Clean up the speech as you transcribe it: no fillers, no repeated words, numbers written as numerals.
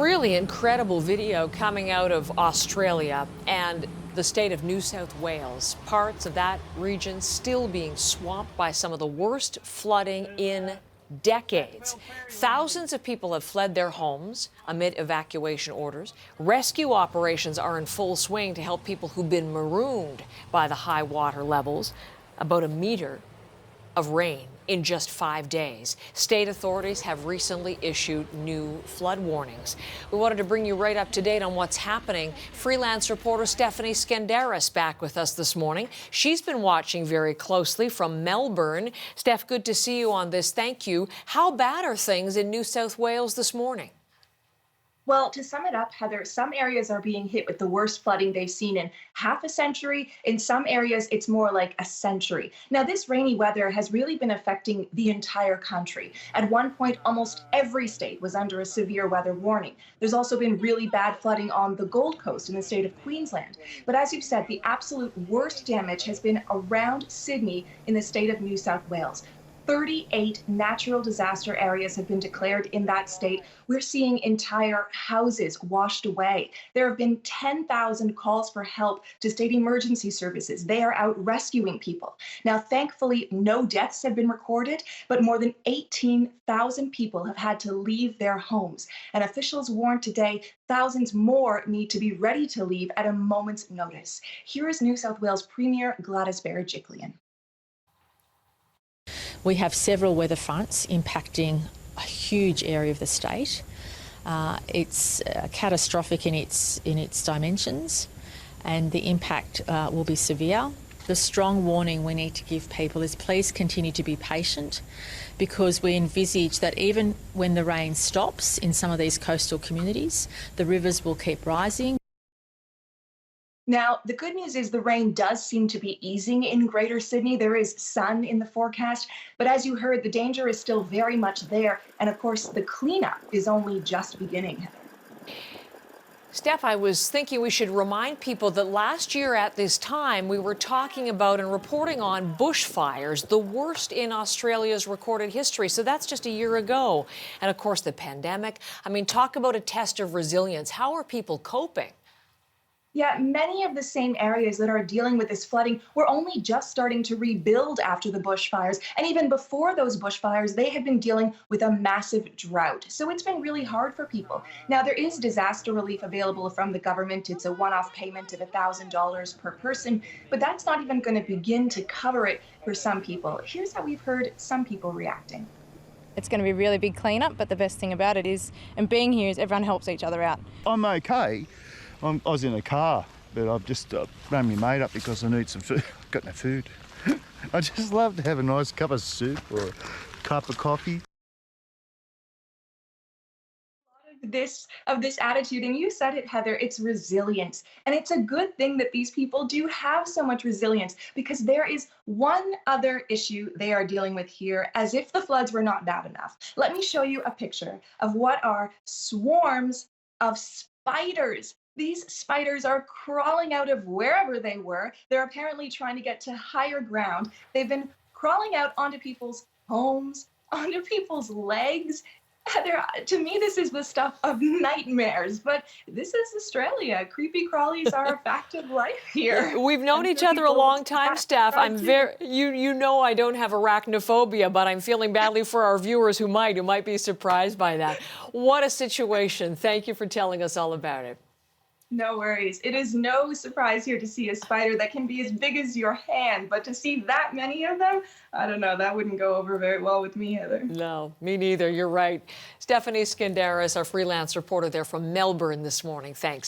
Really incredible video coming out of Australia and the state of New South Wales. Parts of that region still being swamped by some of the worst flooding in decades. Thousands of people have fled their homes amid evacuation orders. Rescue operations are in full swing to help people who've been marooned by the high water levels. About a meter of rain in just 5 days. State authorities have recently issued new flood warnings. We wanted to bring you right up to date on what's happening. Freelance reporter Stephanie Skendaris back with us this morning. She's been watching very closely from Melbourne. Steph, good to see you on this. Thank you. How bad are things in New South Wales this morning? Well, to sum it up, Heather, some areas are being hit with the worst flooding they've seen in half a century. In some areas, it's more like a century. Now, this rainy weather has really been affecting the entire country. At one point, almost every state was under a severe weather warning. There's also been really bad flooding on the Gold Coast in the state of Queensland. But as you've said, the absolute worst damage has been around Sydney in the state of New South Wales. 38 natural disaster areas have been declared in that state. We're seeing entire houses washed away. There have been 10,000 calls for help to state emergency services. They are out rescuing people. Now, thankfully, no deaths have been recorded, but more than 18,000 people have had to leave their homes. And officials warned today thousands more need to be ready to leave at a moment's notice. Here is New South Wales Premier Gladys Berejiklian. We have several weather fronts impacting a huge area of the state. It's catastrophic in its dimensions, and the impact will be severe. The strong warning we need to give people is please continue to be patient, because we envisage that even when the rain stops in some of these coastal communities, the rivers will keep rising. Now, the good news is the rain does seem to be easing in Greater Sydney. There is sun in the forecast, but as you heard, the danger is still very much there. And of course, the cleanup is only just beginning. Steph, I was thinking we should remind people that last year at this time, we were talking about and reporting on bushfires, the worst in Australia's recorded history. So that's just a year ago. And of course, the pandemic. I mean, talk about a test of resilience. How are people coping? Yeah, many of the same areas that are dealing with this flooding were only just starting to rebuild after the bushfires. And even before those bushfires, they had been dealing with a massive drought. So it's been really hard for people. Now, there is disaster relief available from the government. It's a one-off payment of $1,000 per person, but that's not even going to begin to cover it for some people. Here's how we've heard some people reacting. It's going to be a really big cleanup, but the best thing about it is, and being here, is everyone helps each other out. I'm okay. I was in a car, but I've just rang my mate up because I need some food. I've got no food. I just love to have a nice cup of soup or a cup of coffee. Of this attitude, and you said it, Heather, it's resilience. And it's a good thing that these people do have so much resilience, because there is one other issue they are dealing with here, as if the floods were not bad enough. Let me show you a picture of what are swarms of spiders. These spiders are crawling out of wherever they were. They're apparently trying to get to higher ground. They've been crawling out onto people's homes, onto people's legs. To me, this is the stuff of nightmares, but this is Australia. Creepy crawlies are a fact of life here. We've known each other a long time, Steph. You know I don't have arachnophobia, but I'm feeling badly for our viewers who might be surprised by that. What a situation. Thank you for telling us all about it. No worries. It is no surprise here to see a spider that can be as big as your hand, but to see that many of them, I don't know, that wouldn't go over very well with me, Heather. No, me neither. You're right. Stephanie Skendaris, our freelance reporter there from Melbourne this morning. Thanks.